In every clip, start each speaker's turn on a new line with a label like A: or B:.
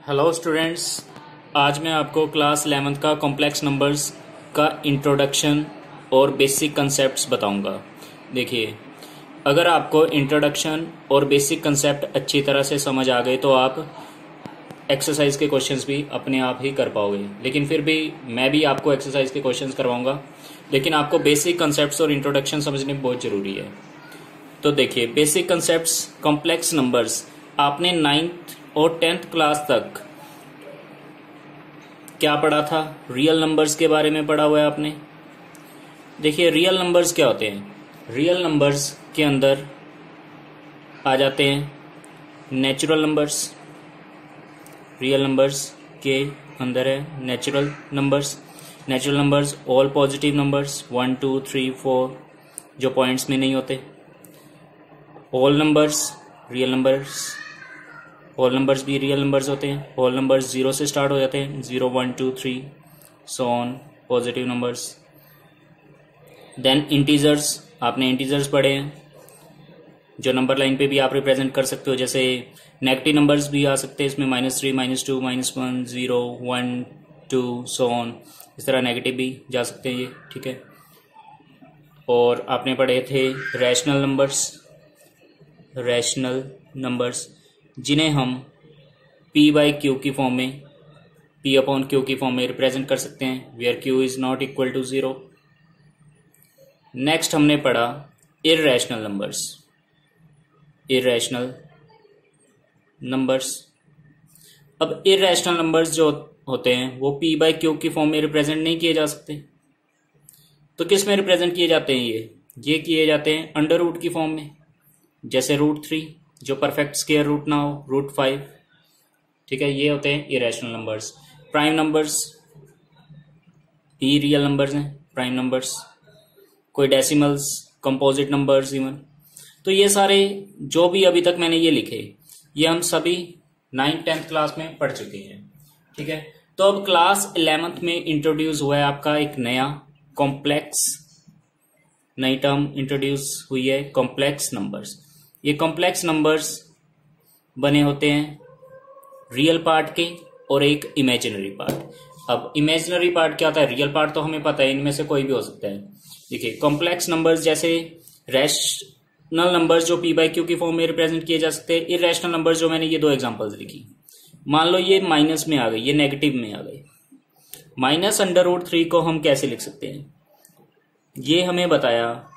A: Hello students. आज मैं आपको क्लास 11th का कॉम्प्लेक्स नंबर्स का इंट्रोडक्शन और बेसिक कंसेप्ट्स बताऊंगा। देखिए, अगर आपको इंट्रोडक्शन और बेसिक कंसेप्ट अच्छी तरह से समझ आ गए तो आप एक्सरसाइज के क्वेश्चंस भी अपने आप ही कर पाओगे। लेकिन फिर भी मैं भी आपको एक्सरसाइज के क्वेश्चंस करवाऊंगा, लेकिन आपको बेसिक कंसेप्ट्स और इंट्रोडक्शन समझने बहुत ज़रूरी है। तो देखिए, बेसिक कंसेप्ट्स कॉम्प्लेक्स नंबर्स आपने 9th और 10th क्लास तक क्या पढ़ा था? रियल नंबर्स के बारे में पढ़ा हुआ है आपने। देखिए, रियल नंबर्स क्या होते हैं? रियल नंबर्स के अंदर आ जाते हैं नेचुरल नंबर्स। रियल नंबर्स के अंदर है natural numbers. Natural numbers all positive numbers 1 2 3 4 जो पॉइंट्स में नहीं होते। All numbers real numbers. Whole numbers भी रियल नंबर्स होते हैं। होल नंबर्स 0 से स्टार्ट हो जाते हैं, 0 1 2 3 so on, positive numbers. Then integers, आपने इंटीजर्स पढ़े हैं जो नंबर लाइन पे भी आप रिप्रेजेंट कर सकते हो। जैसे नेगेटिव नंबर्स भी आ सकते हैं इसमें, -3 -2 -1 0 1 2 सो ऑन, इस तरह नेगेटिव भी जा सकते हैं ये, ठीक है। और आपने पढ़े थे रैशनल नंबर्स। रैशनल नंबर्स जिन्हें हम p/q की फॉर्म में, p/q की फॉर्म में रिप्रेजेंट कर सकते हैं, where q is not equal to 0। Next हमने पढ़ा इररेशनल नंबर्स। इररेशनल नंबर्स, अब इररेशनल नंबर्स जो होते हैं वो p/q की फॉर्म में रिप्रेजेंट नहीं किए जा सकते। तो किस में रिप्रेजेंट किए जाते हैं? ये किए जाते हैं अंडर रूट की फॉर्म में। जैसे √3 जो परफेक्ट स्क्वायर रूट ना हो, √5, ठीक है। ये होते हैं इरेशनल नंबर्स। प्राइम नंबर्स भी रियल नंबर्स हैं, प्राइम नंबर्स, कोई डेसिमल्स, कंपोजिट नंबर्स इवन। तो ये सारे जो भी अभी तक मैंने ये लिखे, ये हम सभी 9th 10th क्लास में पढ़ चुके हैं, ठीक है। तो अब क्लास 11th में इंट्रोड्यूस हुआ है आपका एक नया कॉम्प्लेक्स, नई टर्म इंट्रोड्यूस हुई है, कॉम्प्लेक्स नंबर्स। ये कॉम्प्लेक्स नंबर्स बने होते हैं रियल पार्ट के और एक इमेजिनरी पार्ट। अब इमेजिनरी पार्ट क्या होता है? रियल पार्ट तो हमें पता है, इनमें से कोई भी हो सकता है। देखिए, कॉम्प्लेक्स नंबर्स जैसे रैशनल नंबर्स जो p/q की फॉर्म में रिप्रेजेंट किए जा सकते हैं। इररेशनल नंबर्स जो मैंने ये 2 एग्जांपल्स लिखी, मान लो ये माइनस में आ गए, ये नेगेटिव में आ गए। -√3 को हम कैसे लिख सकते हैं? ये हमें बताया,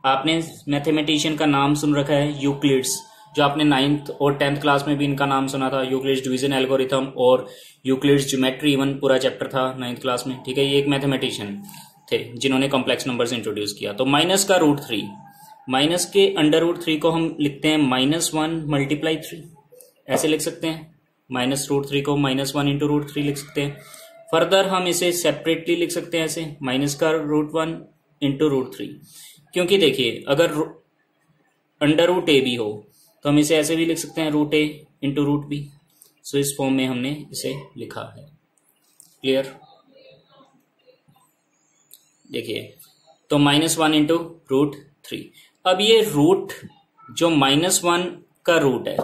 A: आपने मैथमेटिशियन का नाम सुन रखा है यूक्लिड्स, जो आपने 9th और 10th क्लास में भी इनका नाम सुना था, यूक्लिड्स डिवीजन एल्गोरिथम और यूक्लिड्स ज्योमेट्री, इवन पूरा चैप्टर था 9th क्लास में, ठीक है। ये एक मैथमेटिशियन थे जिन्होंने कॉम्प्लेक्स नंबर्स इंट्रोड्यूस किया। तो माइनस का √3, माइनस के अंडर√3 को हम लिखते हैं -1 × 3, ऐसे लिख सकते हैं। -√3 को -1 × √3 लिख सकते हैं। फर्दर हम इसे सेपरेटली लिख सकते हैं ऐसे, माइनस का √1 × √3, क्योंकि देखिए अगर अंडर√a भी हो तो हम इसे ऐसे भी लिख सकते हैं, √a × √b। सो इस फॉर्म में हमने इसे लिखा है। क्लियर? देखिए, तो -1 × √3। अब ये रूट जो -1 का रूट है,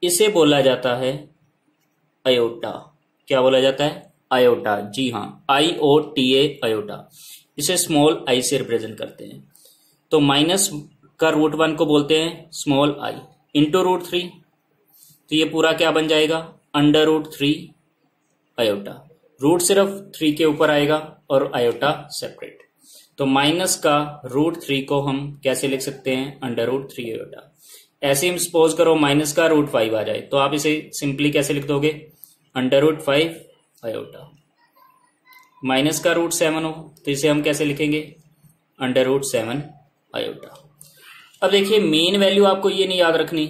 A: इसे बोला जाता है आयोटा। क्या बोला जाता है? आयोटा। जी हाँ, IOTA, आयोटा। इसे स्मॉल i से रिप्रेजेंट करते हैं। तो माइनस का √1 को बोलते हैं स्मॉल i इंटू √3। तो ये पूरा क्या बन जाएगा? अंडर√3 आयोटा। रूट सिर्फ 3 के ऊपर आएगा और आयोटा सेपरेट। तो माइनस का √3 को हम कैसे लिख सकते हैं? अंडर√3 आयोटा। ऐसे ही सपोज करो माइनस का √5 आ जाए, तो आप इसे सिंपली कैसे लिख दोगे? अंडर√5 आयोटा। माइनस का √7 हो तो इसे हम कैसे लिखेंगे? अंडर√7 आयोटा। अब देखिए, मेन वैल्यू आपको ये नहीं याद रखनी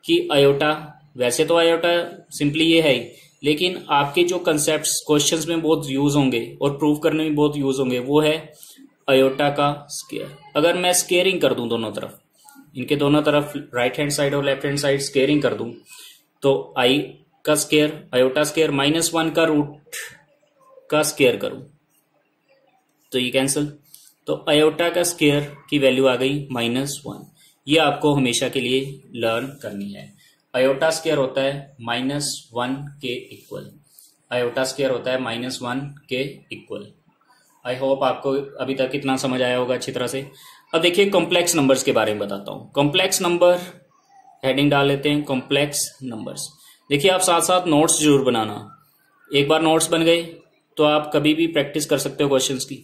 A: कि आयोटा, वैसे तो आयोटा सिंपली ये है ही, लेकिन आपके जो कंसेप्ट्स क्वेश्चंस में बहुत यूज होंगे और प्रूव करने में बहुत यूज होंगे, वो है आयोटा का स्क्वायर। अगर मैं स्केयरिंग कर दूं दोनों तरफ, इनके दोनों तरफ राइट हैंड साइड और लेफ्ट हैंड साइड स्केयरिंग कर दूं, तो आई का स्क्वायर, आयोटा स्क्वायर, -1 का रूट का स्क्वायर करूं तो ये कैंसिल। तो आयोटा का स्क्वायर की वैल्यू आ गई -1। ये आपको हमेशा के लिए लर्न करनी है। आयोटा स्क्वायर होता है -1 के इक्वल। आयोटा स्क्वायर होता है -1 के इक्वल। आई होप आपको अभी तक इतना समझ आया होगा अच्छी तरह से। अब देखिए कॉम्प्लेक्स नंबर्स के बारे में बताता हूँ। कॉम्प्लेक्स नंबर हेडिंग डाल लेते हैं, कॉम्प्लेक्स नंबर्स। देखिए आप साथ साथ नोट्स जरूर बनाना। एक बार नोट्स बन गए तो आप कभी भी प्रैक्टिस कर सकते हो क्वेश्चंस की।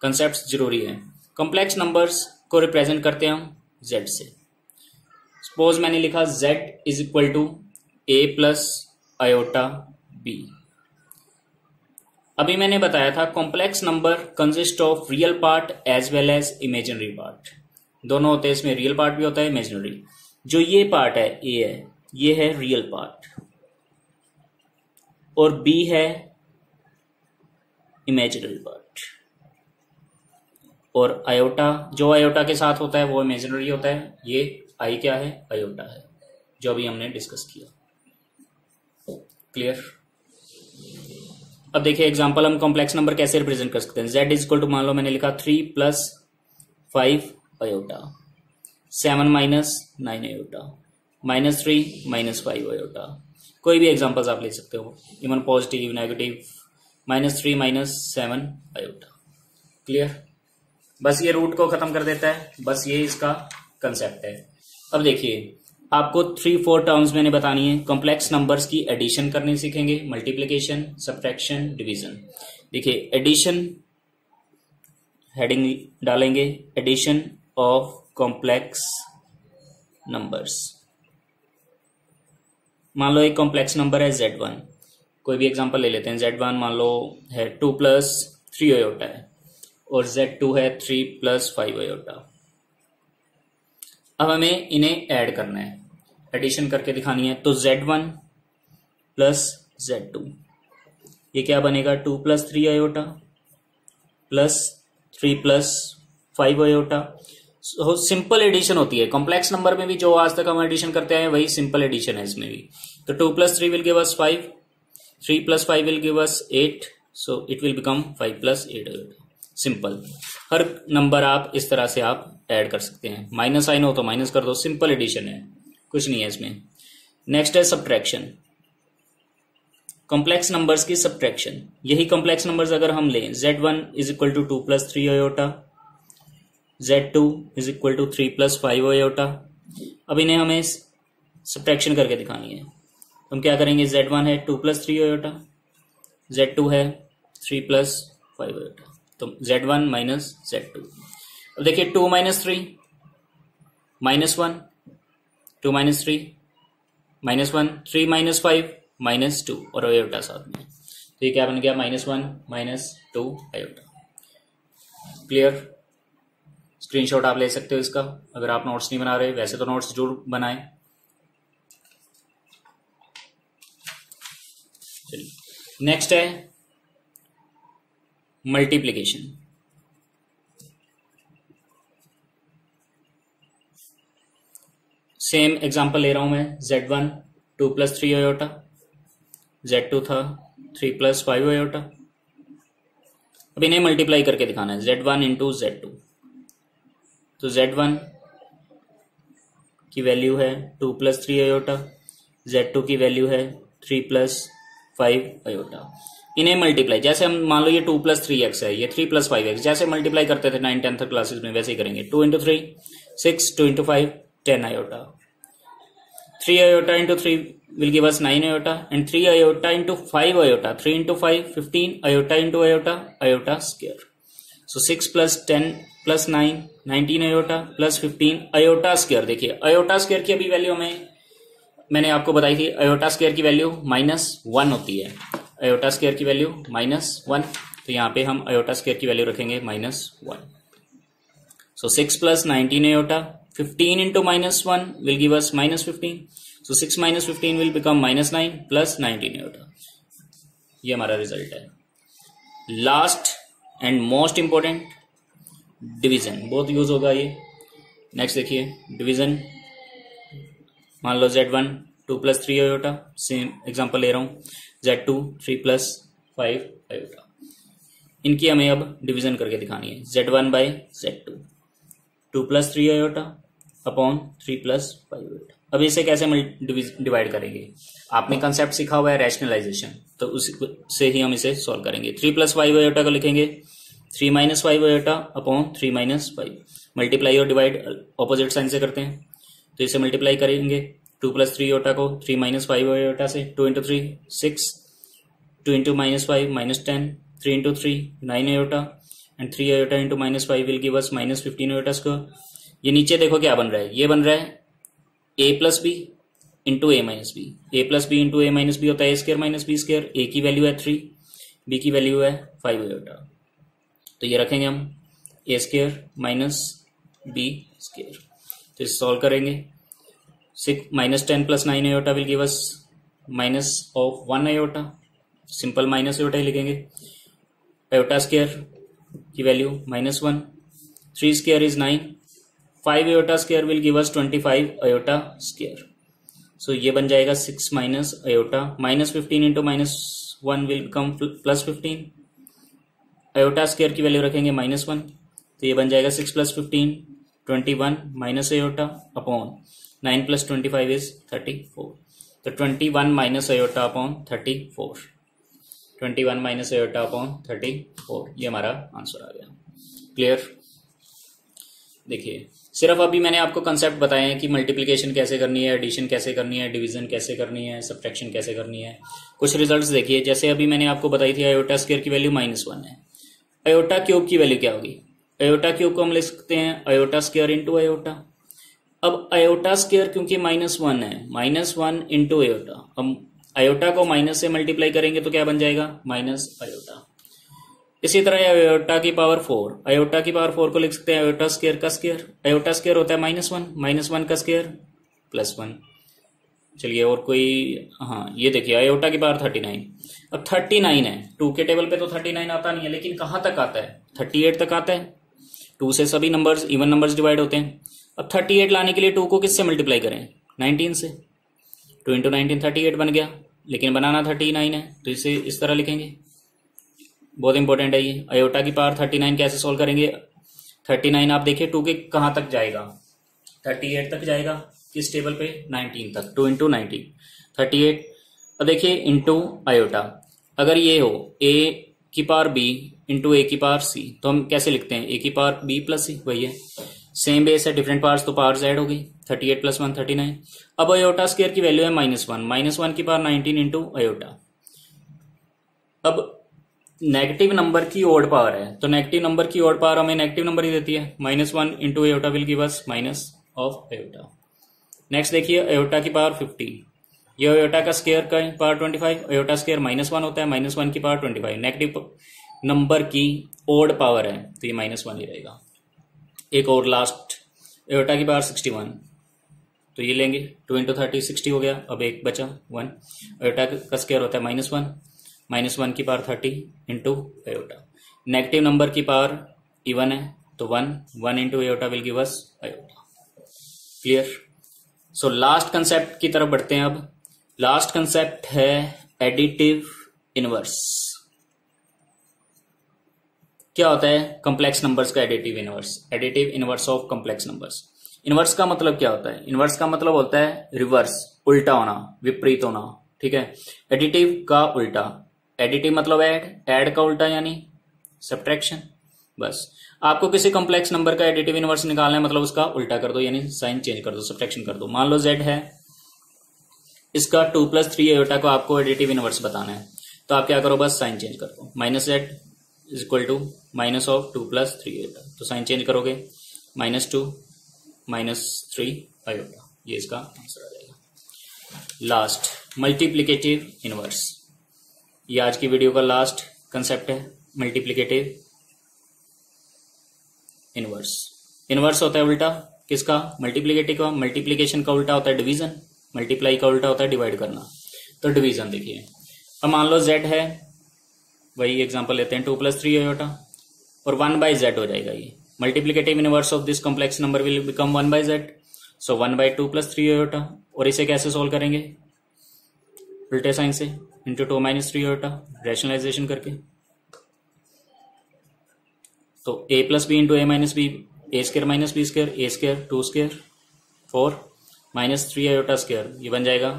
A: कंसेप्ट जरूरी है। कॉम्प्लेक्स नंबर्स को रिप्रेजेंट करते हैं हम z से। सपोज मैंने लिखा z is equal to a plus iota b। अभी मैंने बताया था complex number consist of real part as well as imaginary part. दोनों होते हैं, इसमें रियल पार्ट भी होता है, इमेजिनरी। जो ये पार्ट है a है, ये है रियल पार्ट और b है इमेजिनरी पार्ट। और आयोटा, जो आयोटा के साथ होता है वो इमेजिनरी होता है। ये आई क्या है, आयोटा है, जो अभी हमने डिस्कस किया। क्लियर। अब देखिए एग्जांपल, हम कॉम्प्लेक्स नंबर कैसे रिप्रेजेंट कर सकते हैं। z इज इक्वल टू, मान लो मैंने लिखा 3 + 5 आयोटा, 7 - 9 आयोटा, -3 - 5 आयोटा। कोई भी एग्जांपल्स आप ले सकते हो, even positive, negative, -3 - 7 iota. Clear. बस ये रूट को खत्म कर देता है, बस ये इसका कंसेप्ट है। अब देखिए आपको 3-4 टर्म्स मैंने बतानी है। कॉम्प्लेक्स नंबर्स की एडिशन करनी सीखेंगे, मल्टीप्लिकेशन, सब्ट्रैक्शन, डिवीजन। देखिए एडिशन हेडिंग डालेंगे, एडिशन ऑफ कॉम्प्लेक्स नंबर्स। मान लो एक कॉम्प्लेक्स नंबर है z1, कोई भी एग्जांपल ले लेते हैं। z1 मान लो है 2 + 3 आयोटा है और z2 है 3 + 5 आयोटा। अब हमें इन्हें ऐड करना है, एडिशन करके दिखानी है। तो z1 + z2, ये क्या बनेगा, 2 + 3 iota plus 3 + 5 iota. Simple addition होती है कॉम्प्लेक्स नंबर में भी, जो आज तक हम एडिशन करते हैं वही सिंपल एडिशन है इसमें भी। तो 2 + 3 will give us 5, 3 + 5 will give us 8, so it will become 5 + 8 iota. Simple. Her number आप इस तरह से आप ऐड कर सकते हैं। माइनस साइन हो तो माइनस कर दो, सिंपल एडिशन है, कुछ नहीं है इसमें। नेक्स्ट है सब्ट्रैक्शन, कॉम्प्लेक्स नंबर्स की सब्ट्रैक्शन। यही कॉम्प्लेक्स नंबर्स अगर हम लें, z1 is equal to 2 + 3 iota, z2 is equal to 3 + 5 iota. अब इन्हें हमें सब्ट्रैक्शन करके दिखानी है। हम क्या करेंगे, z1 है 2 + 3 आयोटा, z2 है 3 + 5 आयोटा, तो z1 - z2। अब देखिए 2 - 3 -1, 2 - 3 -1, 3 - 5 -2 और आयोटा साथ में, तो ये क्या बन गया, -1 - 2 आयोटा। क्लियर। स्क्रीनशॉट आप ले सकते हो इसका, अगर आप नोट्स नहीं बना रहे। वैसे तो नोट्स जरूर बनाएं। चलिए नेक्स्ट है मल्टीप्लिकेशन। सेम एग्जांपल ले रहा हूं मैं, z1 2 + 3 आयोटा, z2 था 3 + 5 आयोटा। अब इन्हें मल्टीप्लाई करके दिखाना है, z1 × z2। तो z1 की वैल्यू है 2 + 3 आयोटा, z2 की वैल्यू है 3 + 5 आयोटा। इन्हें मल्टीप्लाई, जैसे हम मान लो ये 2 + 3x है, ये 3 + 5x, जैसे मल्टीप्लाई करते थे 9th 10th क्लासेस में, वैसे ही करेंगे। 2 × 3 6, 2 × 5 10 iota, 3 iota × 3 will give us 9 iota, and 3 iota × 5 iota, 3 × 5 15 iota × iota, iota square. So 6 + 10 + 9 19 iota + 15 iota square। देखिए iota square की अभी वैल्यू मैंने आपको बताई थी, iota square की वैल्यू -1 होती है। iota square की वैल्यू -1, तो यहाँ पे हम iota square की वैल्यू रखेंगे -1। So 6 + 19 iota, 15 × -1 will give us -15. So 6 - 15 will become -9 + 19 iota। ये हमारा रिजल्ट है। Last and most important, division, बहुत यूज होगा ये। नेक्स्ट देखिए डिवीजन। मान लो z1 2 + 3 आयोटा, सेम एग्जांपल ले रहा हूँ, z2 3 + 5 आयोटा। इनकी हमें अब डिवीजन करके दिखानी है। z1/z2, 2 + 3 iota upon 3 + 5 iota. अब इसे कैसे डिवाइड करेंगे? आपने कंसेप्ट सीखा हुआ है रैशनलाइजेशन, तो उससे ही हम इसे सॉल्व करेंगे। 3 + 5 आयोटा को लिखेंगे 3 - 5 आयोटा अपॉन 3 - 5। मल्टीप्लाई और डिवाइड ऑपोजिट साइन से करते हैं, तो इसे मल्टीप्लाई करेंगे 2 + 3 आयोटा को 3 - 5 आयोटा से। 2 × 3 6, 2 × -5 -10, 3 × 3 9 iota and 3 iota into -5 will give us -15 iota square. ये नीचे देखो क्या बन रहा है, ये बन रहा है a + b into a - b। a + b into a - b होता है a² - b²। a की वैल्यू है 3, b की वैल्यू है 5 आयोटा, तो ये रखेंगे हम a² - b²। तो इसे सॉल्व करेंगे 10 + 9 iota will give us -1 iota. Simple minus iota ही लिखेंगे। आयोटा स्क्वायर की value -1, 3² is 9, 5 iota square will give us 25 iota square. So ये बन जाएगा 6 minus iota, -15 into -1 will become +15। Iota square की वैल्यू रखेंगे -1, तो ये बन जाएगा 6 + 15 21 माइनस आयोटा अपॉन 9 + 25 इज 34। तो 21 minus iota upon 34, 21 minus iota upon 34, ये हमारा आंसर आ गया। क्लियर? देखिए सिर्फ अभी मैंने आपको कंसेप्ट बताए हैं कि मल्टीप्लिकेशन कैसे करनी है, एडिशन कैसे करनी है, डिवीजन कैसे करनी है, सब्ट्रैक्शन कैसे करनी है। कुछ रिजल्ट्स देखिए, जैसे अभी मैंने आपको बताई थी आयोटा स्क्वायर की वैल्यू -1 है। आयोटा क्यूब की वैल्यू क्या होगी? आयोटा क्यूब को हम लिख सकते हैं आयोटा स्क्वायर इंटू आयोटा। अब आयोटा स्क्वायर क्योंकि -1 है, -1 इंटू आयोटा। हम आयोटा को माइनस से मल्टीप्लाई करेंगे तो क्या बन जाएगा? Minus iota. इसी तरह आयोटा की पावर 4, आयोटा की पावर 4 को लिख सकते हैं आयोटा स्क्वायर का स्क्वायर। आयोटा स्क्वायर होता है -1 का स्क्वायर +1। चलिए और कोई, हाँ ये देखिए आयोटा की पावर 39। अब 39 है, 2 के टेबल पे तो 39 आता नहीं है, लेकिन कहाँ तक आता है? 38 तक आता है। 2 से सभी नंबर्स इवन नंबर्स डिवाइड होते हैं। अब 38 लाने के लिए 2 को किससे मल्टीप्लाई करें? 19 से। 2 × 19 38 बन गया, लेकिन बनाना 39 है, तो इसे इस तरह लिखेंगे। बहुत इंपॉर्टेंट है ये। आयोटा की पावर 39 कैसे सोल्व करेंगे? 39 आप देखिए 2 के कहाँ तक जाएगा? 38 तक जाएगा। किस टेबल पे? 19 तक। 2 × 19 38। अब देखिए इंटू आयोटा, अगर ये हो a की पावर b इंटू a की पावर c, तो हम कैसे लिखते हैं? a की पावर b + c, वही है। सेम बेस है, डिफरेंट पार्ट्स, तो पावर्स ऐड हो गई। 38 + 1 39। अब आयोटा स्क्वायर की वैल्यू है -1 की पावर 19 इंटू आयोटा। अब नेगेटिव नंबर की ओड पावर है, तो नेगेटिव नंबर की ओड पावर हमें नेगेटिव नंबर ही देती है। -1 into iota will give us minus of iota. Next देखिए आयोटा की पावर 50, ये आयोटा का स्क्वायर का पावर 25। आयोटा स्क्वायर -1 होता है, -1 की पावर 25। नेगेटिव नंबर की ओड पावर है, तो ये -1 ही रहेगा। एक और लास्ट, आयोटा की पावर 61, तो ये लेंगे 2 × 30 60 हो गया। अब एक बचा 1। आयोटा का स्क्वायर होता है -1 की power 30 into iota. Negative number की पावर इवन है, तो 1 into iota will give us iota. Clear? So last concept की तरफ बढ़ते हैं। अब लास्ट कंसेप्ट है एडिटिव इनवर्स। क्या होता है कॉम्प्लेक्स नंबर्स का additive inverse? Additive inverse of complex numbers. Inverse का मतलब क्या होता है? इनवर्स का मतलब होता है रिवर्स, उल्टा होना, विपरीत होना। ठीक है, एडिटिव का उल्टा। एडिटिव मतलब ऐड का उल्टा यानी सब्ट्रैक्शन। बस आपको किसी कॉम्प्लेक्स नंबर का एडिटिव इनवर्स निकालना है, मतलब उसका उल्टा कर दो, यानी साइन चेंज कर दो, सब्ट्रैक्शन कर दो। मान लो z है, इसका 2 + 3 आयोटा को आपको एडिटिव इनवर्स बताना है, तो आप क्या करो? बस साइन चेंज कर दो। -z is equal to -2 + 3 iota, तो साइन चेंज करोगे -2 -3 आयोटा, ये इसका आंसर आ जाएगा। लास्ट मल्टीप्लिकेटिव इनवर्स, ये आज की वीडियो का लास्ट कंसेप्ट है, मल्टीप्लिकेटिव इनवर्स। इनवर्स होता है उल्टा किसका? मल्टीप्लिकेटिव का। मल्टीप्लिकेशन का उल्टा होता है डिवीजन, मल्टीप्लाई का उल्टा होता है डिवाइड करना। तो डिवीजन देखिए, अब मान लो z है, वही एग्जांपल लेते हैं 2 + 3 आयोटा, और 1/z हो जाएगा। ये multiplicative inverse of this complex number will become 1/z, so 1/2 + 3 iota. और इसे कैसे सोल्व करेंगे? उल्टे साइन से, इंटू 2 - 3 आयोटा, रैशनलाइजेशन करके। तो a + b into a - b, a² - b², a² 2² 4 -3 iota square, ये बन जाएगा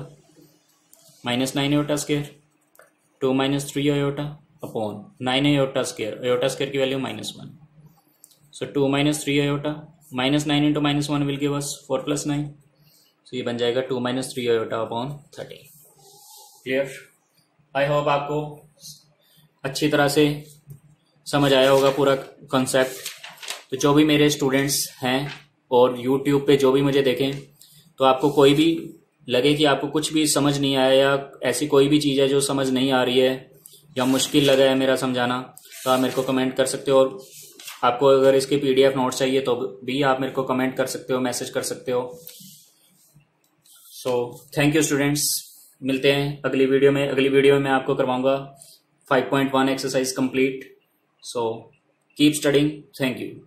A: -9 iota square, 2 - 3 iota upon 9 iota square की value -1, so 2 - 3 iota, -9 into -1 will give us 4 + 9, तो ये बन जाएगा 2 - 3 iota upon 30। Clear? I hope आपको अच्छी तरह से समझ आया होगा पूरा कॉन्सेप्ट। तो जो भी मेरे स्टूडेंट्स हैं और यूट्यूब पे जो भी मुझे देखें, तो आपको कोई भी लगे कि आपको कुछ भी समझ नहीं आया या ऐसी कोई भी चीज़ है जो समझ नहीं आ रही है या मुश्किल लगा है मेरा समझाना, तो आप मेरे को कमेंट कर सकते हो। और आपको अगर इसके PDF नोट्स चाहिए तो भी आप मेरे को कमेंट कर सकते हो, मैसेज कर सकते हो। सो थैंक यू स्टूडेंट्स, मिलते हैं अगली वीडियो में। अगली वीडियो में मैं आपको करवाऊंगा 5.1 exercise complete. So keep studying, thank you.